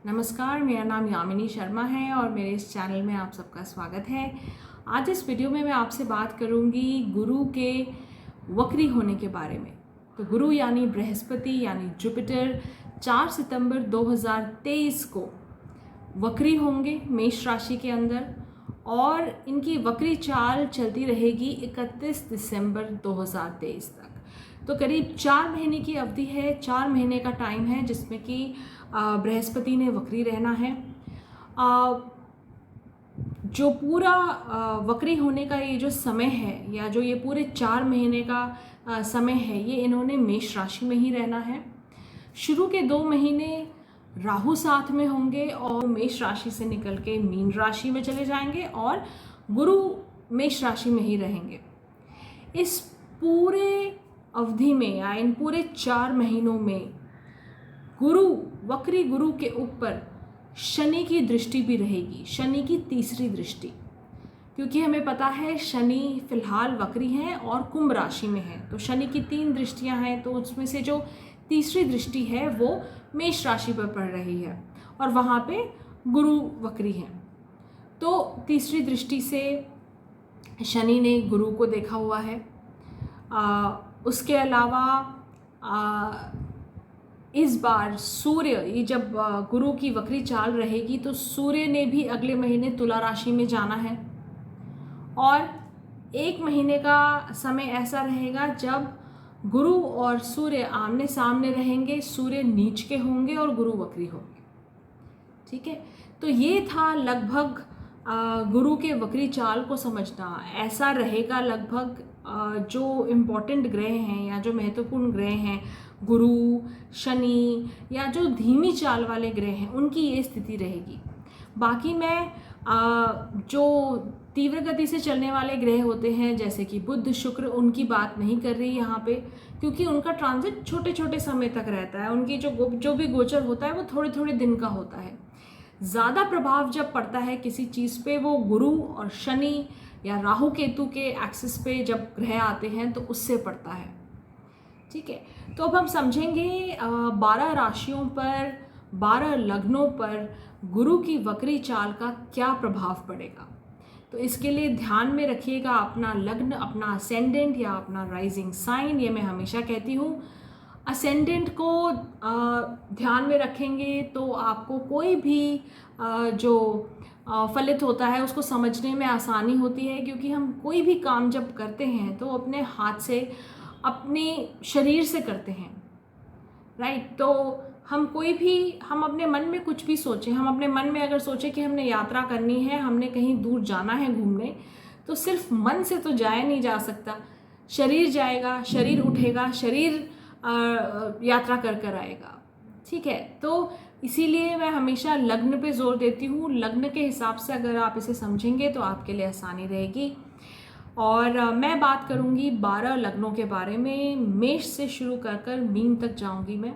नमस्कार, मेरा नाम यामिनी शर्मा है और मेरे इस चैनल में आप सबका स्वागत है। आज इस वीडियो में मैं आपसे बात करूंगी गुरु के वक्री होने के बारे में। तो गुरु यानी बृहस्पति यानी जुपिटर 4 सितंबर 2023 को वक्री होंगे मेष राशि के अंदर और इनकी वक्री चाल चलती रहेगी 31 दिसंबर 2023 तक। तो करीब 4 महीने की अवधि है, 4 महीने का टाइम है जिसमें कि बृहस्पति ने वक्री रहना है। जो पूरा वक्री होने का ये जो समय है या जो ये पूरे 4 महीने का समय है, ये इन्होंने मेष राशि में ही रहना है। शुरू के 2 महीने राहु साथ में होंगे और मेष राशि से निकल के मीन राशि में चले जाएंगे और गुरु मेष राशि में ही रहेंगे। इस पूरे अवधि में या इन पूरे 4 महीनों में वक्री गुरु के ऊपर शनि की दृष्टि भी रहेगी, शनि की तीसरी दृष्टि, क्योंकि हमें पता है शनि फिलहाल वक्री हैं और कुंभ राशि में है। तो शनि की 3 दृष्टियां हैं, तो उसमें से जो तीसरी दृष्टि है वो मेष राशि पर पड़ रही है और वहाँ पे गुरु वक्री हैं। तो तीसरी दृष्टि से शनि ने गुरु को देखा हुआ है। उसके अलावा इस बार सूर्य, ये जब गुरु की वक्री चाल रहेगी तो सूर्य ने भी अगले महीने तुला राशि में जाना है और 1 महीने का समय ऐसा रहेगा जब गुरु और सूर्य आमने सामने रहेंगे, सूर्य नीच के होंगे और गुरु वक्री होंगे। ठीक है, तो ये था लगभग गुरु के वक्री चाल को समझना। ऐसा रहेगा लगभग जो इम्पोर्टेंट ग्रह हैं या जो महत्वपूर्ण ग्रह हैं, गुरु, शनि या जो धीमी चाल वाले ग्रह हैं, उनकी ये स्थिति रहेगी। बाकी मैं जो तीव्र गति से चलने वाले ग्रह होते हैं जैसे कि बुध, शुक्र, उनकी बात नहीं कर रही यहाँ पे, क्योंकि उनका ट्रांजिट छोटे छोटे समय तक रहता है। उनकी जो भी गोचर होता है वो थोड़े थोड़े दिन का होता है। ज़्यादा प्रभाव जब पड़ता है किसी चीज़ पे, वो गुरु और शनि या राहु केतु के एक्सिस पे जब ग्रह आते हैं तो उससे पड़ता है। ठीक है, तो अब हम समझेंगे 12 राशियों पर, 12 लग्नों पर गुरु की वक्री चाल का क्या प्रभाव पड़ेगा। तो इसके लिए ध्यान में रखिएगा अपना लग्न, अपना असेंडेंट या अपना राइजिंग साइन। ये मैं हमेशा कहती हूँ, असेंडेंट को ध्यान में रखेंगे तो आपको कोई भी जो फलित होता है उसको समझने में आसानी होती है, क्योंकि हम कोई भी काम जब करते हैं तो अपने हाथ से, अपने शरीर से करते हैं, राइट। तो हम अपने मन में कुछ भी सोचें, हम अपने मन में अगर सोचें कि हमने यात्रा करनी है, हमने कहीं दूर जाना है घूमने, तो सिर्फ मन से तो जाया नहीं जा सकता। शरीर जाएगा, शरीर उठेगा, शरीर यात्रा कर कर आएगा। ठीक है, तो इसीलिए मैं हमेशा लग्न पे जोर देती हूँ। लग्न के हिसाब से अगर आप इसे समझेंगे तो आपके लिए आसानी रहेगी। और मैं बात करूँगी 12 लग्नों के बारे में, मेष से शुरू कर कर मीन तक जाऊँगी मैं,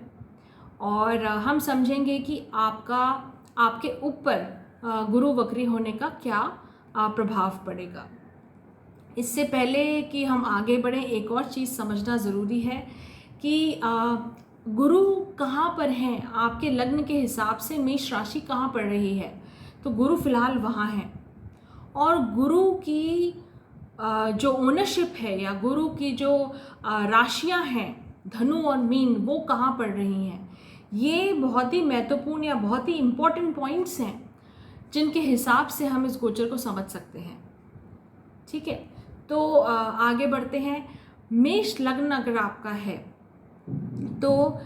और हम समझेंगे कि आपके ऊपर गुरु वक्री होने का क्या प्रभाव पड़ेगा। इससे पहले कि हम आगे बढ़ें, एक और चीज़ समझना ज़रूरी है कि गुरु कहाँ पर हैं आपके लग्न के हिसाब से, मेष राशि कहाँ पड़ रही है। तो गुरु फिलहाल वहाँ हैं और गुरु की जो ओनरशिप है या गुरु की जो राशियाँ हैं धनु और मीन, वो कहाँ पड़ रही हैं। ये बहुत ही महत्वपूर्ण या बहुत ही इम्पोर्टेंट पॉइंट्स हैं जिनके हिसाब से हम इस गोचर को समझ सकते हैं। ठीक है, तो आगे बढ़ते हैं। मेष लग्न अगर आपका है तो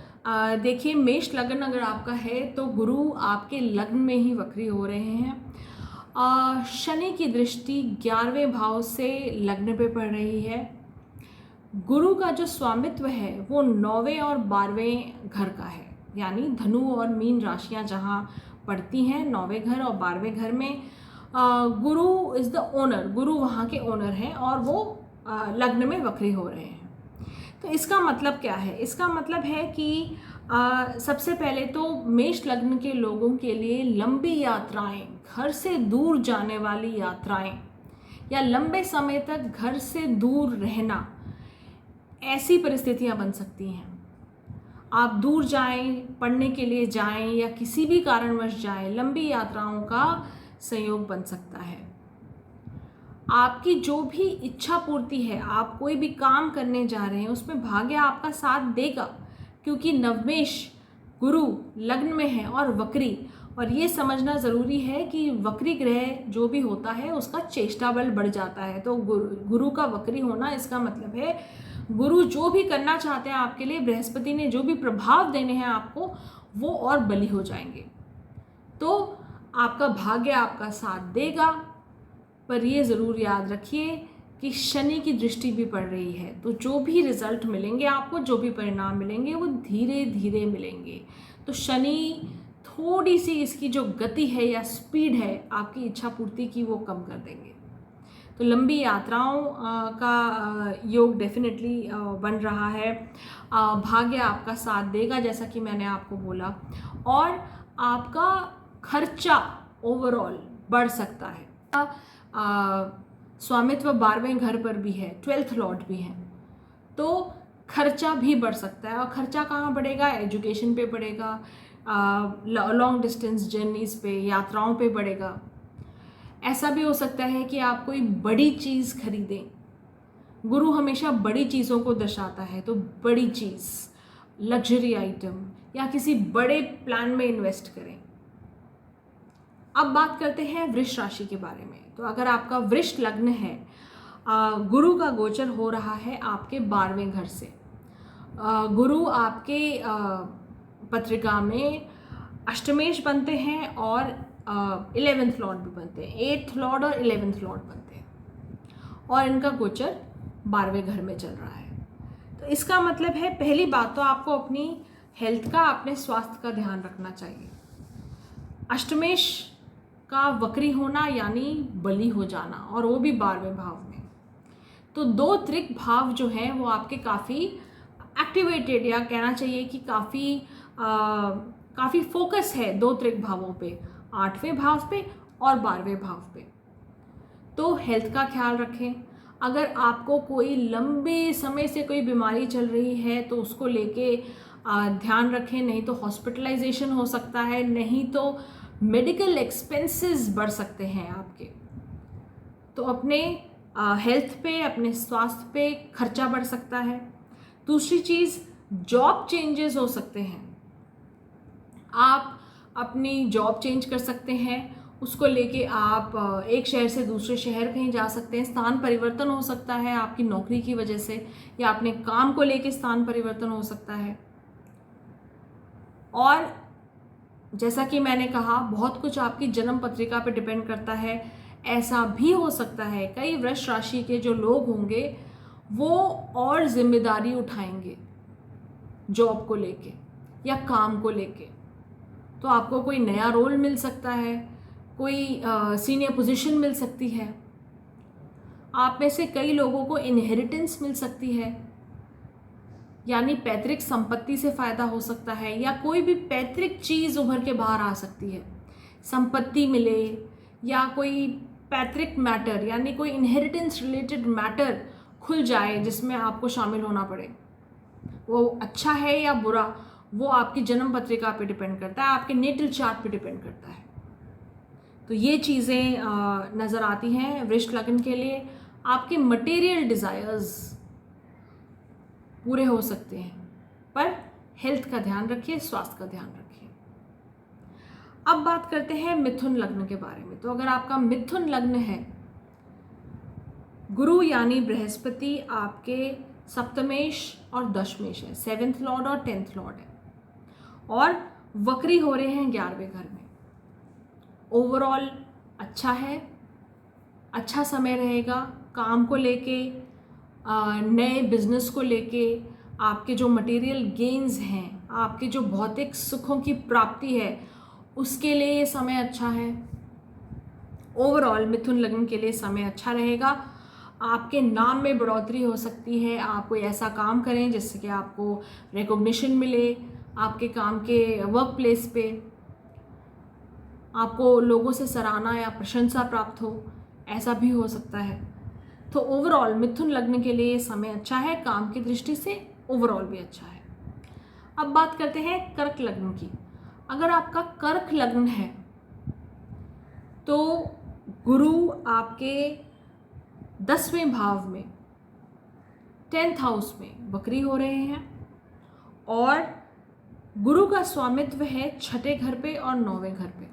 देखिए, मेष लग्न अगर आपका है तो गुरु आपके लग्न में ही वक्री हो रहे हैं। शनि की दृष्टि 11वें भाव से लग्न पे पड़ रही है। गुरु का जो स्वामित्व है वो 9वें और 12वें घर का है, यानी धनु और मीन राशियां जहां पड़ती हैं 9वें घर और 12वें घर में गुरु इज़ द ओनर, गुरु वहाँ के ओनर हैं और वो लग्न में वक्री हो रहे हैं। तो इसका मतलब क्या है? इसका मतलब है कि सबसे पहले तो मेष लग्न के लोगों के लिए लंबी यात्राएं, घर से दूर जाने वाली यात्राएं या लंबे समय तक घर से दूर रहना, ऐसी परिस्थितियां बन सकती हैं। आप दूर जाएं, पढ़ने के लिए जाएं या किसी भी कारणवश जाएं, लंबी यात्राओं का संयोग बन सकता है। आपकी जो भी इच्छा पूर्ति है, आप कोई भी काम करने जा रहे हैं, उसमें भाग्य आपका साथ देगा, क्योंकि नवमेश गुरु लग्न में है और वक्री। और ये समझना ज़रूरी है कि वक्री ग्रह जो भी होता है उसका चेष्टा बल बढ़ जाता है। तो गुरु का वक्री होना, इसका मतलब है गुरु जो भी करना चाहते हैं आपके लिए, बृहस्पति ने जो भी प्रभाव देने हैं आपको, वो और बली हो जाएंगे। तो आपका भाग्य आपका साथ देगा, पर ये ज़रूर याद रखिए कि शनि की दृष्टि भी पड़ रही है। तो जो भी रिजल्ट मिलेंगे आपको, जो भी परिणाम मिलेंगे, वो धीरे धीरे मिलेंगे। तो शनि थोड़ी सी इसकी जो गति है या स्पीड है आपकी इच्छा पूर्ति की, वो कम कर देंगे। तो लंबी यात्राओं का योग डेफिनेटली बन रहा है। भाग्य आपका साथ देगा, जैसा कि मैंने आपको बोला, और आपका खर्चा ओवरऑल बढ़ सकता है। स्वामित्व 12वें घर पर भी है, 12th लॉर्ड भी है, तो खर्चा भी बढ़ सकता है। और खर्चा कहाँ बढ़ेगा? एजुकेशन पे बढ़ेगा, लॉन्ग डिस्टेंस जर्नीज़ पे, यात्राओं पे बढ़ेगा। ऐसा भी हो सकता है कि आप कोई बड़ी चीज़ खरीदें। गुरु हमेशा बड़ी चीज़ों को दर्शाता है, तो बड़ी चीज़, लग्जरी आइटम या किसी बड़े प्लान में इन्वेस्ट करें। अब बात करते हैं वृष राशि के बारे में। तो अगर आपका वृष लग्न है, गुरु का गोचर हो रहा है आपके 12वें घर से। गुरु आपके पत्रिका में अष्टमेश बनते हैं और 11th लॉर्ड भी बनते हैं, 8th लॉर्ड और 11th लॉर्ड बनते हैं, और इनका गोचर 12वें घर में चल रहा है। तो इसका मतलब है, पहली बात तो आपको अपनी हेल्थ का, अपने स्वास्थ्य का ध्यान रखना चाहिए। अष्टमेश का वक्री होना यानी बली हो जाना, और वो भी 12वें भाव में। तो 2 त्रिक भाव जो हैं वो आपके काफ़ी एक्टिवेटेड, या कहना चाहिए कि काफ़ी फोकस है 2 त्रिक भावों पे, 8वें भाव पे और 12वें भाव पे। तो हेल्थ का ख्याल रखें। अगर आपको कोई लंबे समय से कोई बीमारी चल रही है तो उसको लेके ध्यान रखें, नहीं तो हॉस्पिटलाइजेशन हो सकता है, नहीं तो मेडिकल एक्सपेंसेस बढ़ सकते हैं आपके। तो अपने हेल्थ पे, अपने स्वास्थ्य पे खर्चा बढ़ सकता है। दूसरी चीज़, जॉब चेंजेस हो सकते हैं। आप अपनी जॉब चेंज कर सकते हैं, उसको लेके आप एक शहर से दूसरे शहर कहीं जा सकते हैं। स्थान परिवर्तन हो सकता है आपकी नौकरी की वजह से, या अपने काम को लेके स्थान परिवर्तन हो सकता है। और जैसा कि मैंने कहा, बहुत कुछ आपकी जन्म पत्रिका पे डिपेंड करता है। ऐसा भी हो सकता है कई वृष राशि के जो लोग होंगे वो और जिम्मेदारी उठाएंगे जॉब को लेके या काम को लेके। तो आपको कोई नया रोल मिल सकता है, कोई सीनियर पोजीशन मिल सकती है, आप में से कई लोगों को इनहेरिटेंस मिल सकती है, यानी पैतृक संपत्ति से फ़ायदा हो सकता है, या कोई भी पैतृक चीज़ उभर के बाहर आ सकती है, संपत्ति मिले या कोई पैतृक मैटर यानी कोई इनहेरिटेंस रिलेटेड मैटर खुल जाए जिसमें आपको शामिल होना पड़े। वो अच्छा है या बुरा, वो आपकी जन्म पत्रिका पे डिपेंड करता है, आपके नेटल चार्ट पे डिपेंड करता है। तो ये चीज़ें नज़र आती हैं वृष लग्न के लिए। आपके मटेरियल डिज़ायर्स पूरे हो सकते हैं, पर हेल्थ का ध्यान रखिए, स्वास्थ्य का ध्यान रखिए। अब बात करते हैं मिथुन लग्न के बारे में। तो अगर आपका मिथुन लग्न है, गुरु यानी बृहस्पति आपके सप्तमेश और दशमेश है, 7th लॉर्ड और 10th लॉर्ड है, और वक्री हो रहे हैं 11वें घर में। ओवरऑल अच्छा है, अच्छा समय रहेगा काम को लेके, नए बिजनेस को लेके, आपके जो मटेरियल गेन्स हैं, आपके जो भौतिक सुखों की प्राप्ति है, उसके लिए ये समय अच्छा है। ओवरऑल मिथुन लग्न के लिए समय अच्छा रहेगा। आपके नाम में बढ़ोतरी हो सकती है, आप कोई ऐसा काम करें जिससे कि आपको रिकॉग्निशन मिले, आपके काम के वर्क प्लेस पे आपको लोगों से सराहना या प्रशंसा प्राप्त हो, ऐसा भी हो सकता है। तो ओवरऑल मिथुन लग्न के लिए समय अच्छा है, काम की दृष्टि से ओवरऑल भी अच्छा है। अब बात करते हैं कर्क लग्न की। अगर आपका कर्क लग्न है तो गुरु आपके 10वें भाव में 10th हाउस में वक्री हो रहे हैं और गुरु का स्वामित्व है 6ठे घर पे और 9वें घर पे।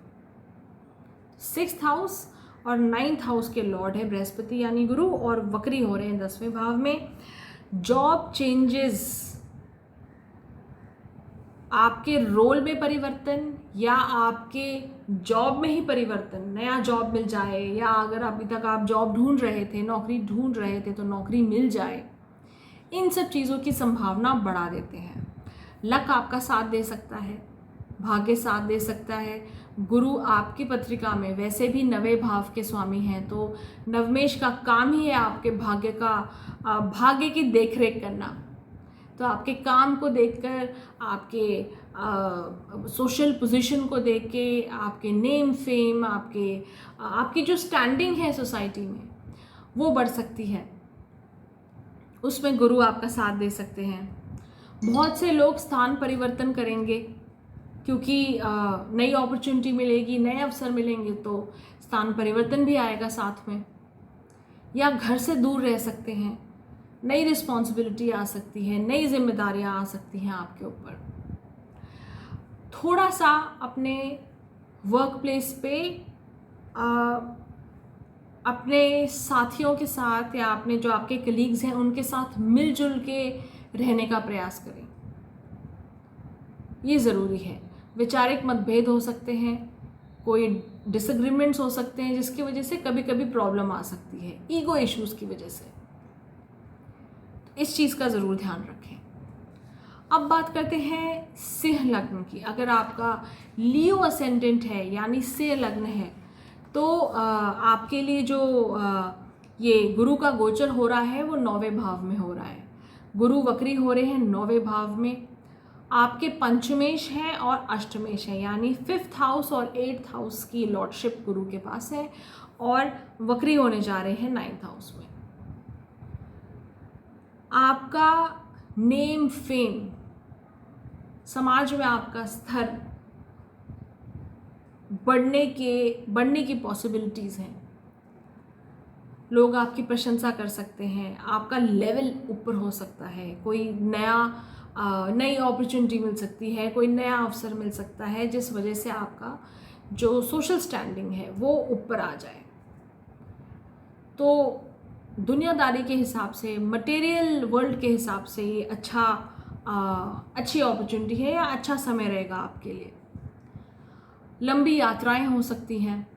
6th हाउस और 9th हाउस के लॉर्ड है बृहस्पति यानी गुरु, और वक्री हो रहे हैं 10वें भाव में। जॉब चेंजेस, आपके रोल में परिवर्तन या आपके जॉब में ही परिवर्तन, नया जॉब मिल जाए, या अगर अभी तक आप जॉब ढूंढ रहे थे, नौकरी ढूंढ रहे थे तो नौकरी मिल जाए, इन सब चीज़ों की संभावना बढ़ा देते हैं। लक आपका साथ दे सकता है, भाग्य साथ दे सकता है। गुरु आपकी पत्रिका में वैसे भी 9वें भाव के स्वामी हैं, तो नवमेश का काम ही है आपके भाग्य की देखरेख करना। तो आपके काम को देखकर, आपके सोशल पोजीशन को देख के, आपके नेम फेम, आपकी जो स्टैंडिंग है सोसाइटी में वो बढ़ सकती है, उसमें गुरु आपका साथ दे सकते हैं। बहुत से लोग स्थान परिवर्तन करेंगे क्योंकि नई अपॉर्चुनिटी मिलेगी, नए अवसर मिलेंगे तो स्थान परिवर्तन भी आएगा साथ में। या घर से दूर रह सकते हैं, नई रिस्पॉन्सिबिलिटी आ सकती है, नई जिम्मेदारियां आ सकती हैं आपके ऊपर। थोड़ा सा अपने वर्क प्लेस पे अपने साथियों के साथ या अपने जो आपके कलीग्स हैं उनके साथ मिलजुल के रहने का प्रयास करें, ये ज़रूरी है। वैचारिक मतभेद हो सकते हैं, कोई डिसएग्रीमेंट्स हो सकते हैं जिसकी वजह से कभी कभी प्रॉब्लम आ सकती है, ईगो इश्यूज़ की वजह से। इस चीज़ का ज़रूर ध्यान रखें। अब बात करते हैं सिंह लग्न की। अगर आपका लियो असेंडेंट है यानी सिंह लग्न है तो आपके लिए जो ये गुरु का गोचर हो रहा है वो 9वें भाव में हो रहा है। गुरु वक्री हो रहे हैं 9वें भाव में। आपके पंचमेश हैं और अष्टमेश हैं, यानी 5th हाउस और 8th हाउस की लॉर्डशिप गुरु के पास है और वक्री होने जा रहे हैं 9th हाउस में। आपका नेम फेम, समाज में आपका स्तर बढ़ने की पॉसिबिलिटीज़ हैं। लोग आपकी प्रशंसा कर सकते हैं, आपका लेवल ऊपर हो सकता है, कोई नई अपॉर्चुनिटी मिल सकती है, कोई नया अवसर मिल सकता है जिस वजह से आपका जो सोशल स्टैंडिंग है वो ऊपर आ जाए। तो दुनियादारी के हिसाब से, मटेरियल वर्ल्ड के हिसाब से ये अच्छी अपॉर्चुनिटी है या अच्छा समय रहेगा आपके लिए। लंबी यात्राएं हो सकती हैं,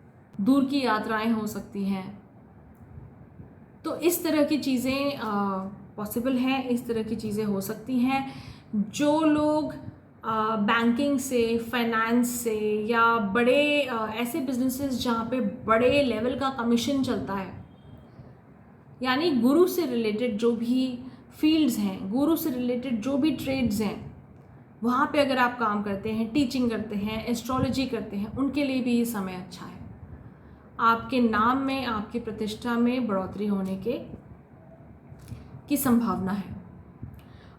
दूर की यात्राएं हो सकती हैं, तो इस तरह की चीज़ें पॉसिबल हैं, इस तरह की चीज़ें हो सकती हैं। जो लोग बैंकिंग से, फाइनेंस से या बड़े ऐसे बिजनेसेस जहाँ पे बड़े लेवल का कमीशन चलता है, यानी गुरु से रिलेटेड जो भी फील्ड्स हैं, गुरु से रिलेटेड जो भी ट्रेड्स हैं, वहाँ पे अगर आप काम करते हैं, टीचिंग करते हैं, एस्ट्रोलॉजी करते हैं, उनके लिए भी ये समय अच्छा है। आपके नाम में, आपकी प्रतिष्ठा में बढ़ोतरी होने की संभावना है।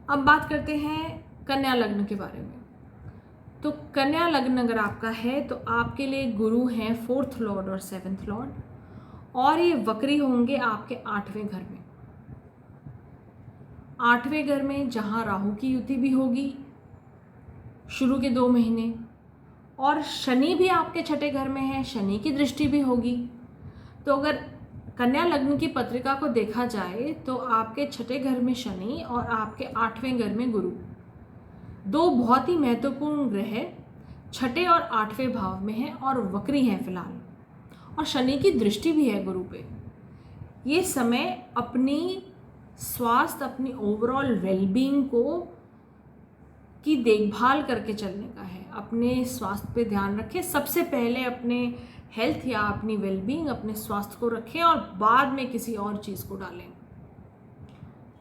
अब बात करते हैं कन्या लग्न के बारे में। तो कन्या लग्न अगर आपका है तो आपके लिए गुरु हैं 4th लॉर्ड और 7th लॉर्ड, और ये वक्री होंगे आपके 8वें घर में। 8वें घर में जहाँ राहु की युति भी होगी शुरू के 2 महीने, और शनि भी आपके 6ठे घर में है, शनि की दृष्टि भी होगी। तो अगर कन्या लग्न की पत्रिका को देखा जाए तो आपके 6ठे घर में शनि और आपके 8वें घर में गुरु, 2 बहुत ही महत्वपूर्ण ग्रह 6ठे और 8वें भाव में हैं और वक्री हैं फिलहाल, और शनि की दृष्टि भी है गुरु पे। ये समय अपनी स्वास्थ्य, अपनी ओवरऑल वेलबींग की देखभाल करके चलने का है। अपने स्वास्थ्य पे ध्यान रखें, सबसे पहले अपने हेल्थ या अपनी वेलबींग, अपने स्वास्थ्य को रखें और बाद में किसी और चीज़ को डालें।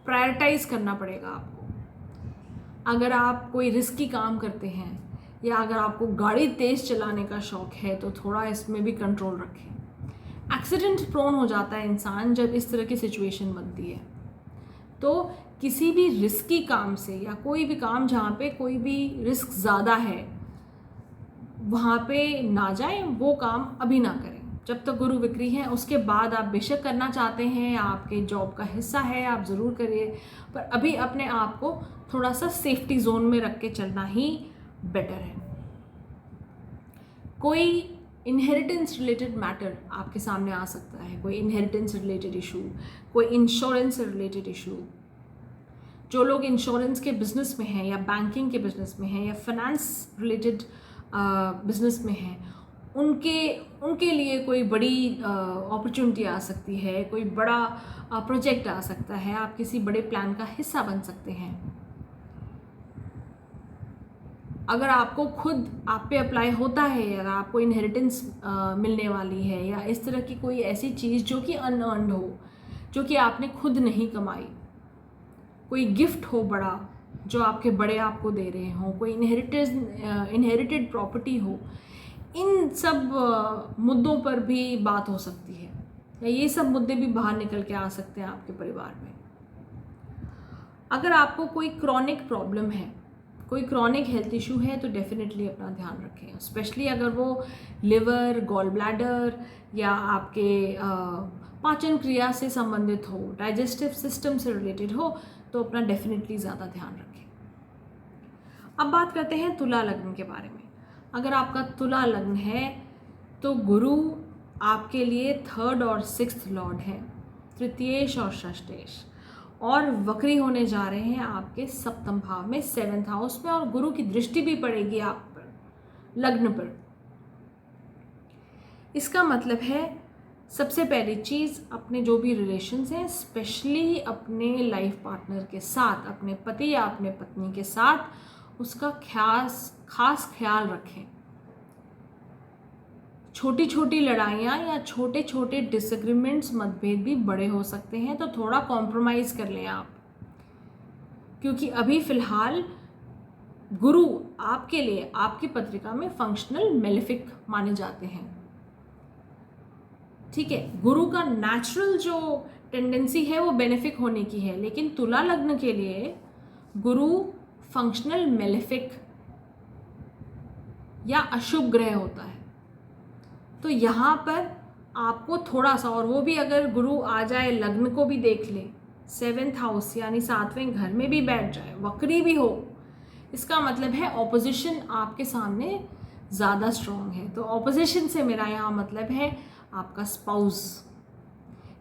प्रायोरिटाइज करना पड़ेगा आपको। अगर आप कोई रिस्की काम करते हैं या अगर आपको गाड़ी तेज़ चलाने का शौक़ है तो थोड़ा इसमें भी कंट्रोल रखें। एक्सीडेंट प्रोन हो जाता है इंसान जब इस तरह की सिचुएशन बनती है। तो किसी भी रिस्की काम से या कोई भी काम जहाँ पे कोई भी रिस्क ज़्यादा है वहाँ पे ना जाएं, वो काम अभी ना करें जब तक गुरु विक्री है। उसके बाद आप बेशक करना चाहते हैं, आपके जॉब का हिस्सा है, आप ज़रूर करिए, पर अभी अपने आप को थोड़ा सा सेफ्टी जोन में रख के चलना ही बेटर है। कोई इनहेरिटेंस रिलेटेड मैटर आपके सामने आ सकता है, कोई इनहेरिटेंस रिलेटेड इशू, कोई इंश्योरेंस से रिलेटेड इशू। जो लोग इंश्योरेंस के बिजनेस में हैं या बैंकिंग के बिजनेस में हैं या फाइनेंस रिलेटेड बिजनेस में हैं, उनके लिए कोई बड़ी अपॉर्चुनिटी आ सकती है, कोई बड़ा प्रोजेक्ट आ सकता है, आप किसी बड़े प्लान का हिस्सा बन सकते हैं। अगर आपको खुद आप पे अप्लाई होता है, अगर आपको इनहेरिटेंस मिलने वाली है या इस तरह की कोई ऐसी चीज़ जो कि अनअर्न्ड हो, जो कि आपने खुद नहीं कमाई, कोई गिफ्ट हो बड़ा जो आपके बड़े आपको दे रहे हों, कोई इनहेरिटेड प्रॉपर्टी हो, इन सब मुद्दों पर भी बात हो सकती है या ये सब मुद्दे भी बाहर निकल के आ सकते हैं आपके परिवार में। अगर आपको कोई क्रॉनिक प्रॉब्लम है, कोई क्रॉनिक हेल्थ इशू है, तो डेफिनेटली अपना ध्यान रखें, स्पेशली अगर वो लिवर, गॉल ब्लैडर या आपके पाचन क्रिया से संबंधित हो, डाइजेस्टिव सिस्टम से रिलेटेड हो, तो अपना डेफिनेटली ज़्यादा ध्यान रखें। अब बात करते हैं तुला लग्न के बारे में। अगर आपका तुला लग्न है तो गुरु आपके लिए 3rd और 6th लॉर्ड हैं, तृतीयेश और षष्ठेश, और वक्री होने जा रहे हैं आपके 7th भाव में, 7th हाउस में, और गुरु की दृष्टि भी पड़ेगी आप पर, लग्न पर। इसका मतलब है सबसे पहली चीज़, अपने जो भी रिलेशंस हैं, स्पेशली अपने लाइफ पार्टनर के साथ, अपने पति या अपने पत्नी के साथ, उसका खास ख्याल रखें। छोटी छोटी लड़ाइयाँ या छोटे छोटे डिसएग्रीमेंट्स, मतभेद भी बड़े हो सकते हैं, तो थोड़ा कॉम्प्रोमाइज़ कर लें आप, क्योंकि अभी फ़िलहाल गुरु आपके लिए आपकी पत्रिका में फंक्शनल मेलेफिक माने जाते हैं। ठीक है, गुरु का नेचुरल जो टेंडेंसी है वो बेनिफिक होने की है, लेकिन तुला लग्न के लिए गुरु फंक्शनल मेलेफिक या अशुभ ग्रह होता है। तो यहाँ पर आपको थोड़ा सा, और वो भी अगर गुरु आ जाए, लग्न को भी देख ले, 7th हाउस यानी 7वें घर में भी बैठ जाए, वक्री भी हो, इसका मतलब है ऑपोजिशन आपके सामने ज़्यादा स्ट्रॉन्ग है। तो ऑपोजिशन से मेरा यहाँ मतलब है आपका स्पाउस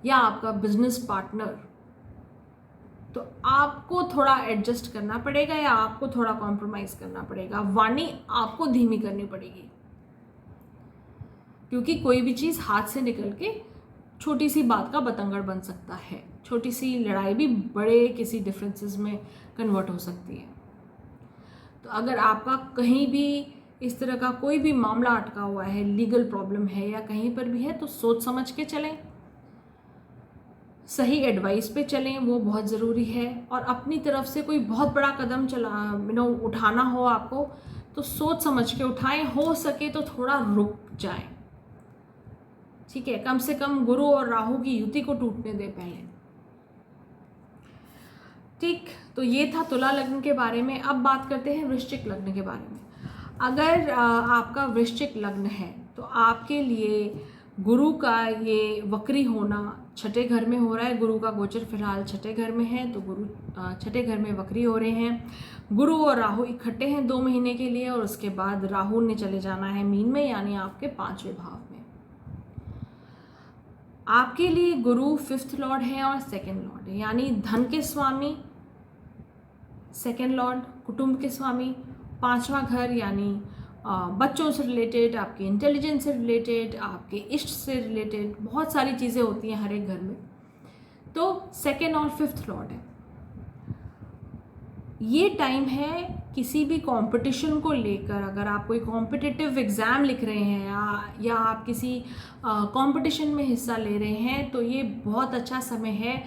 या आपका बिजनेस पार्टनर। तो आपको थोड़ा एडजस्ट करना पड़ेगा या आपको थोड़ा कॉम्प्रोमाइज़ करना पड़ेगा, वाणी आपको धीमी करनी पड़ेगी, क्योंकि कोई भी चीज़ हाथ से निकल के छोटी सी बात का बतंगड़ बन सकता है, छोटी सी लड़ाई भी बड़े किसी डिफरेंसेस में कन्वर्ट हो सकती है। तो अगर आपका कहीं भी इस तरह का कोई भी मामला अटका हुआ है, लीगल प्रॉब्लम है या कहीं पर भी है, तो सोच समझ के चलें, सही एडवाइस पे चलें, वो बहुत ज़रूरी है। और अपनी तरफ से कोई बहुत बड़ा कदम उठाना हो आपको, तो सोच समझ के उठाएं, हो सके तो थोड़ा रुक जाएं। ठीक है, कम से कम गुरु और राहु की युति को टूटने दें पहले। ठीक, तो ये था तुला लग्न के बारे में। अब बात करते हैं वृश्चिक लग्न के बारे में। अगर आपका वृश्चिक लग्न है तो आपके लिए गुरु का ये वक्री होना 6ठे घर में हो रहा है। गुरु का गोचर फिलहाल 6ठे घर में है, तो गुरु 6ठे घर में वक्री हो रहे हैं। गुरु और राहु इकट्ठे हैं 2 महीने के लिए, और उसके बाद राहु ने चले जाना है मीन में, यानी आपके 5वें भाव में। आपके लिए गुरु 5th लॉर्ड है और 2nd लॉर्ड है, यानी धन के स्वामी 2nd लॉर्ड, कुटुंब के स्वामी 5वां घर, यानी बच्चों से रिलेटेड, आपके इंटेलिजेंस से रिलेटेड, आपके इष्ट से रिलेटेड बहुत सारी चीज़ें होती हैं हर एक घर में। तो 2nd और 5th लॉर्ड है। ये टाइम है किसी भी कंपटीशन को लेकर, अगर आप कोई कॉम्पिटिटिव एग्ज़ाम लिख रहे हैं या आप किसी कंपटीशन में हिस्सा ले रहे हैं, तो ये बहुत अच्छा समय है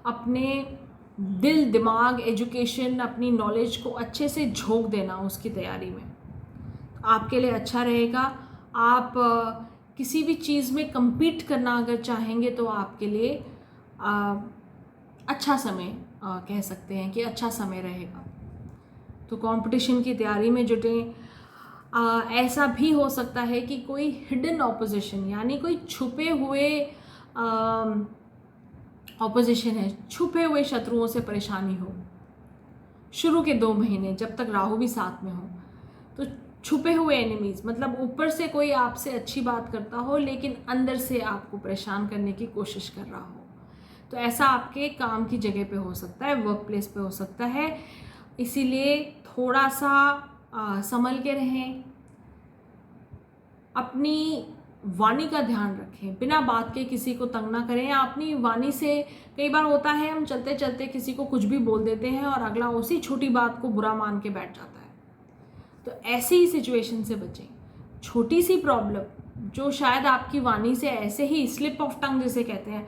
अपने दिल, दिमाग, एजुकेशन, अपनी नॉलेज को अच्छे से झोंक देना उसकी तैयारी में। आपके लिए अच्छा रहेगा। आप किसी भी चीज़ में compete करना अगर चाहेंगे तो आपके लिए अच्छा समय कह सकते हैं कि अच्छा समय रहेगा। तो कंपटीशन की तैयारी में जुटें। ऐसा भी हो सकता है कि कोई हिडन ऑपोजिशन यानी कोई छुपे हुए ऑपोजिशन है, छुपे हुए शत्रुओं से परेशानी हो शुरू के 2 महीने जब तक राहु भी साथ में हो। तो छुपे हुए एनिमीज मतलब ऊपर से कोई आपसे अच्छी बात करता हो लेकिन अंदर से आपको परेशान करने की कोशिश कर रहा हो। तो ऐसा आपके काम की जगह पे हो सकता है, वर्क प्लेस पे हो सकता है। इसीलिए थोड़ा सा संभल के रहें, अपनी वाणी का ध्यान रखें, बिना बात के किसी को तंग ना करें। या अपनी वाणी से कई बार होता है हम चलते चलते किसी को कुछ भी बोल देते हैं और अगला उसी छोटी बात को बुरा मान के बैठ जाता है। तो ऐसी ही सिचुएशन से बचें। छोटी सी प्रॉब्लम जो शायद आपकी वाणी से ऐसे ही स्लिप ऑफ टंग जिसे कहते हैं,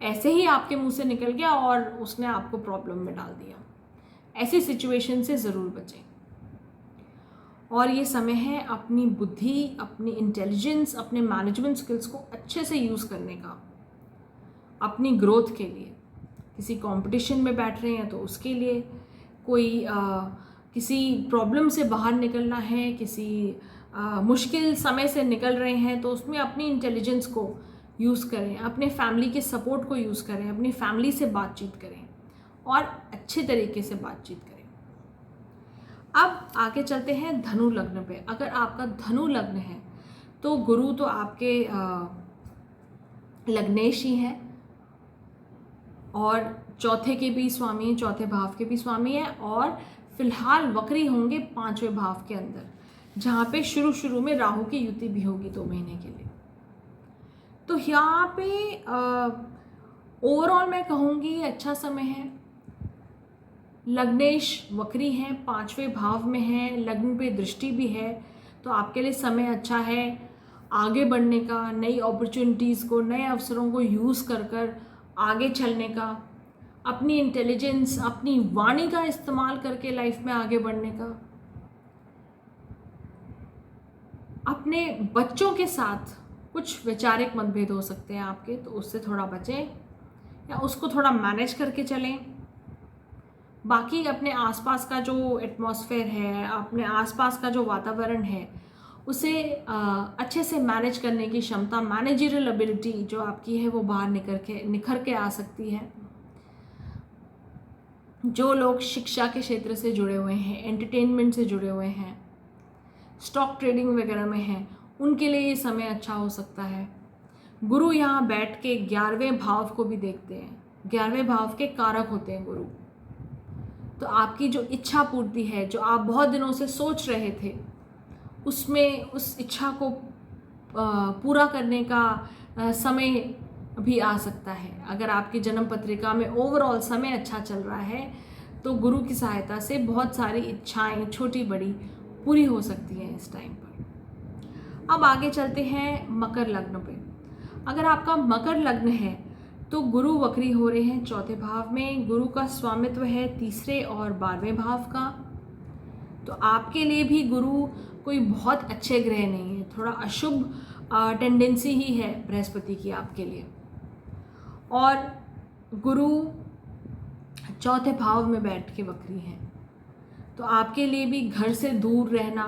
ऐसे ही आपके मुंह से निकल गया और उसने आपको प्रॉब्लम में डाल दिया, ऐसी सिचुएशन से ज़रूर बचें। और ये समय है अपनी बुद्धि, अपनी इंटेलिजेंस, अपने मैनेजमेंट स्किल्स को अच्छे से यूज़ करने का, अपनी ग्रोथ के लिए। किसी कंपटीशन में बैठ रहे हैं तो उसके लिए, कोई किसी प्रॉब्लम से बाहर निकलना है, किसी मुश्किल समय से निकल रहे हैं तो उसमें अपनी इंटेलिजेंस को यूज़ करें, अपने फैमिली के सपोर्ट को यूज़ करें, अपनी फैमिली से बातचीत करें और अच्छे तरीके से बातचीत करें। अब आगे चलते हैं धनु लग्न पे। अगर आपका धनु लग्न है तो गुरु तो आपके लग्नेश ही हैं और चौथे के भी स्वामी, चौथे भाव के भी स्वामी हैं और फिलहाल वक्री होंगे 5वें भाव के अंदर, जहाँ पे शुरू में राहु की युति भी होगी 2 महीने के लिए। तो यहाँ पे ओवरऑल मैं कहूँगी अच्छा समय है। लग्नेश वक्री हैं, 5वें भाव में हैं, लग्न पे दृष्टि भी है, तो आपके लिए समय अच्छा है आगे बढ़ने का, नई अपॉर्चुनिटीज़ को, नए अवसरों को यूज़ कर आगे चलने का, अपनी इंटेलिजेंस, अपनी वाणी का इस्तेमाल करके लाइफ में आगे बढ़ने का। अपने बच्चों के साथ कुछ वैचारिक मतभेद हो सकते हैं आपके, तो उससे थोड़ा बचें या उसको थोड़ा मैनेज करके चलें। बाकी अपने आसपास का जो एटमॉस्फेयर है, अपने आसपास का जो वातावरण है, उसे अच्छे से मैनेज करने की क्षमता, मैनेजरियल एबिलिटी जो आपकी है वो बाहर निखर के आ सकती है। जो लोग शिक्षा के क्षेत्र से जुड़े हुए हैं, एंटरटेनमेंट से जुड़े हुए हैं, स्टॉक ट्रेडिंग वगैरह में हैं, उनके लिए ये समय अच्छा हो सकता है। गुरु यहाँ बैठ के 11वें भाव को भी देखते हैं, 11वें भाव के कारक होते हैं गुरु। तो आपकी जो इच्छा पूर्ति है, जो आप बहुत दिनों से सोच रहे थे, उसमें उस इच्छा को पूरा करने का समय भी आ सकता है। अगर आपकी जन्म पत्रिका में ओवरऑल समय अच्छा चल रहा है तो गुरु की सहायता से बहुत सारी इच्छाएं छोटी बड़ी पूरी हो सकती हैं इस टाइम पर। अब आगे चलते हैं मकर लग्न पे। अगर आपका मकर लग्न है तो गुरु वक्री हो रहे हैं 4थे भाव में। गुरु का स्वामित्व है 3रे और 12वें भाव का। तो आपके लिए भी गुरु कोई बहुत अच्छे ग्रह नहीं है, थोड़ा अशुभ टेंडेंसी ही है बृहस्पति की आपके लिए। और गुरु 4थे भाव में बैठ के वक्री हैं, तो आपके लिए भी घर से दूर रहना,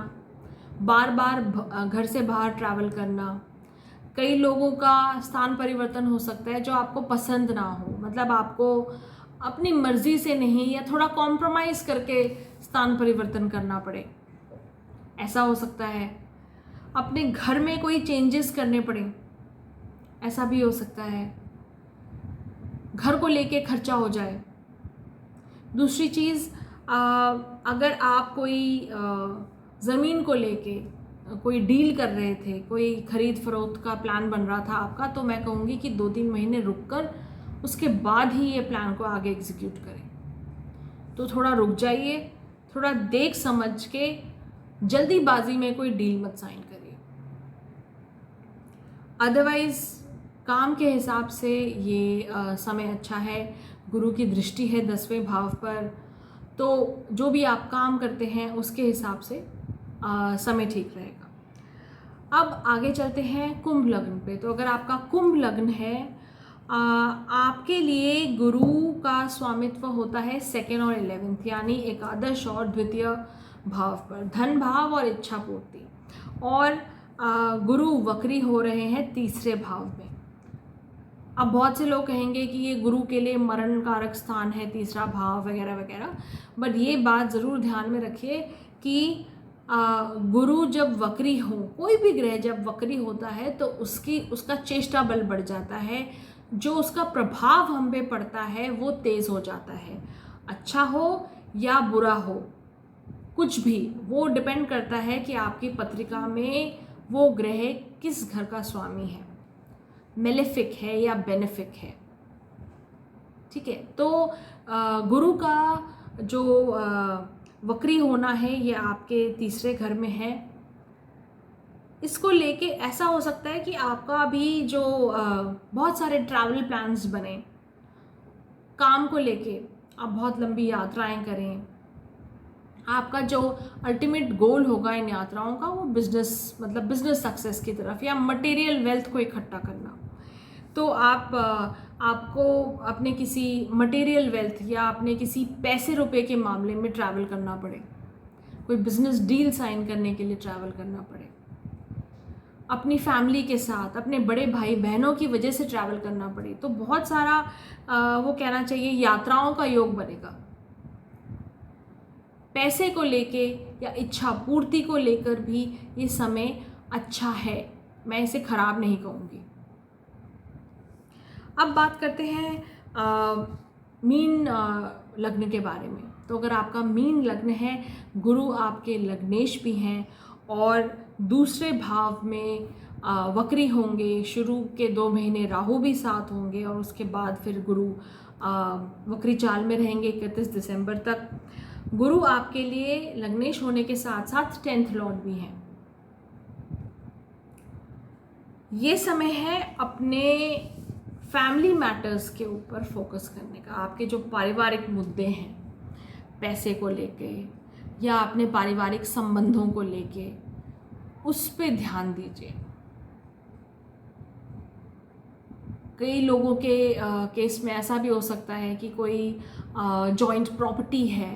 बार बार घर से बाहर ट्रैवल करना, कई लोगों का स्थान परिवर्तन हो सकता है जो आपको पसंद ना हो, मतलब आपको अपनी मर्जी से नहीं या थोड़ा कॉम्प्रोमाइज़ करके स्थान परिवर्तन करना पड़े, ऐसा हो सकता है। अपने घर में कोई चेंजेस करने पड़े, ऐसा भी हो सकता है। घर को लेके खर्चा हो जाए। दूसरी चीज़, अगर आप कोई ज़मीन को लेके कोई डील कर रहे थे, कोई ख़रीद फरोख्त का प्लान बन रहा था आपका, तो मैं कहूँगी कि 2-3 महीने रुककर उसके बाद ही ये प्लान को आगे एग्जीक्यूट करें। तो थोड़ा रुक जाइए, थोड़ा देख समझ के, जल्दीबाजी में कोई डील मत साइन करिए। अदरवाइज़ काम के हिसाब से ये समय अच्छा है। गुरु की दृष्टि है 10वें भाव पर, तो जो भी आप काम करते हैं उसके हिसाब से समय ठीक रहेगा। अब आगे चलते हैं कुंभ लग्न पे। तो अगर आपका कुंभ लग्न है आपके लिए गुरु का स्वामित्व होता है 2nd और 11th, यानी एकादश और द्वितीय भाव पर, धन भाव और इच्छा पूर्ति। और गुरु वक्री हो रहे हैं 3रे भाव में। अब बहुत से लोग कहेंगे कि ये गुरु के लिए मरण कारक स्थान है 3रा भाव वगैरह वगैरह, बट ये बात ज़रूर ध्यान में रखिए कि गुरु जब वक्री हो, कोई भी ग्रह जब वक्री होता है तो उसका चेष्टा बल बढ़ जाता है, जो उसका प्रभाव हम पे पड़ता है वो तेज़ हो जाता है। अच्छा हो या बुरा हो, कुछ भी, वो डिपेंड करता है कि आपकी पत्रिका में वो ग्रह किस घर का स्वामी है, मेलेफिक है या बेनिफिक है। ठीक है, तो गुरु का जो वक्री होना है ये आपके 3रे घर में है। इसको लेके ऐसा हो सकता है कि आपका भी जो बहुत सारे ट्रैवल प्लान्स बने, काम को लेके आप बहुत लंबी यात्राएं करें, आपका जो अल्टीमेट गोल होगा इन यात्राओं का वो बिजनेस, मतलब बिजनेस सक्सेस की तरफ या मटेरियल वेल्थ को इकट्ठा करना। तो आपको अपने किसी मटेरियल वेल्थ या अपने किसी पैसे रुपए के मामले में ट्रैवल करना पड़े, कोई बिजनेस डील साइन करने के लिए ट्रैवल करना पड़े, अपनी फैमिली के साथ, अपने बड़े भाई बहनों की वजह से ट्रैवल करना पड़े, तो बहुत सारा वो कहना चाहिए यात्राओं का योग बनेगा। पैसे को लेके या इच्छा पूर्ति को लेकर भी ये समय अच्छा है, मैं इसे खराब नहीं कहूँगी। अब बात करते हैं मीन लग्न के बारे में। तो अगर आपका मीन लग्न है, गुरु आपके लग्नेश भी हैं और 2रे भाव में वक्री होंगे। शुरू के 2 महीने राहु भी साथ होंगे और उसके बाद फिर गुरु वक्री चाल में रहेंगे 31 दिसंबर तक। गुरु आपके लिए लग्नेश होने के साथ साथ 10th लॉर्ड भी हैं। ये समय है अपने फैमिली मैटर्स के ऊपर फोकस करने का। आपके जो पारिवारिक मुद्दे हैं, पैसे को लेके या अपने पारिवारिक संबंधों को लेके, उस पे ध्यान दीजिए। कई लोगों के केस में ऐसा भी हो सकता है कि कोई जॉइंट प्रॉपर्टी है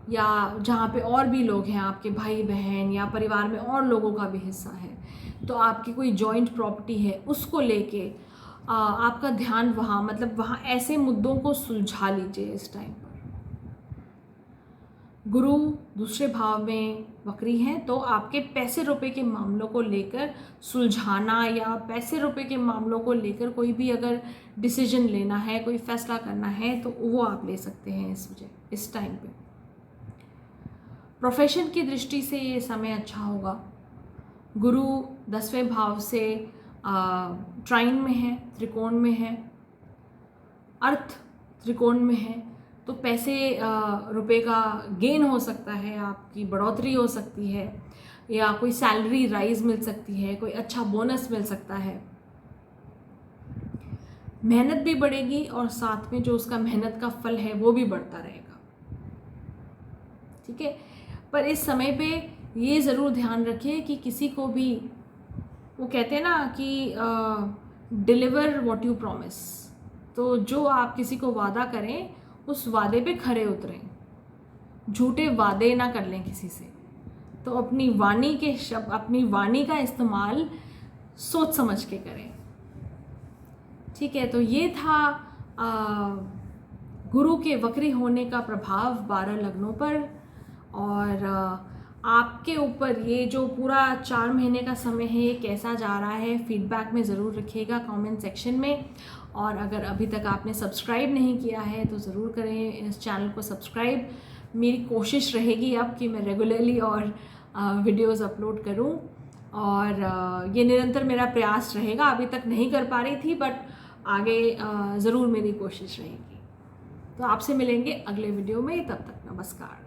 या जहाँ पे और भी लोग हैं, आपके भाई बहन या परिवार में और लोगों का भी हिस्सा है, तो आपकी कोई जॉइंट प्रॉपर्टी है, उसको लेके आपका ध्यान वहाँ, मतलब वहाँ ऐसे मुद्दों को सुलझा लीजिए इस टाइम पर। गुरु 2रे भाव में वक्री हैं, तो आपके पैसे रुपए के मामलों को लेकर सुलझाना या पैसे रुपए के मामलों को लेकर कोई भी अगर डिसीजन लेना है, कोई फैसला करना है, तो वो आप ले सकते हैं इस टाइम पे। प्रोफेशन की दृष्टि से ये समय अच्छा होगा। गुरु 10वें भाव से ट्राइन में है, त्रिकोण में है, अर्थ त्रिकोण में है, तो पैसे रुपए का गेन हो सकता है, आपकी बढ़ोतरी हो सकती है या कोई सैलरी राइज मिल सकती है, कोई अच्छा बोनस मिल सकता है। मेहनत भी बढ़ेगी और साथ में जो उसका मेहनत का फल है वो भी बढ़ता रहेगा। ठीक है, पर इस समय पे ये ज़रूर ध्यान रखिए कि किसी को भी, वो कहते हैं ना कि डिलीवर व्हाट यू प्रॉमिस, तो जो आप किसी को वादा करें उस वादे पे खरे उतरें, झूठे वादे ना कर लें किसी से। तो अपनी वाणी के शब्द, अपनी वाणी का इस्तेमाल सोच समझ के करें। ठीक है, तो ये था गुरु के वक्री होने का प्रभाव 12 लग्नों पर। और आपके ऊपर ये जो पूरा 4 महीने का समय है ये कैसा जा रहा है, फीडबैक में ज़रूर रखिएगा कमेंट सेक्शन में। और अगर अभी तक आपने सब्सक्राइब नहीं किया है तो ज़रूर करें इस चैनल को सब्सक्राइब। मेरी कोशिश रहेगी अब कि मैं रेगुलरली और वीडियोस अपलोड करूं, और ये निरंतर मेरा प्रयास रहेगा। अभी तक नहीं कर पा रही थी, बट आगे ज़रूर मेरी कोशिश रहेगी। तो आपसे मिलेंगे अगले वीडियो में, तब तक नमस्कार।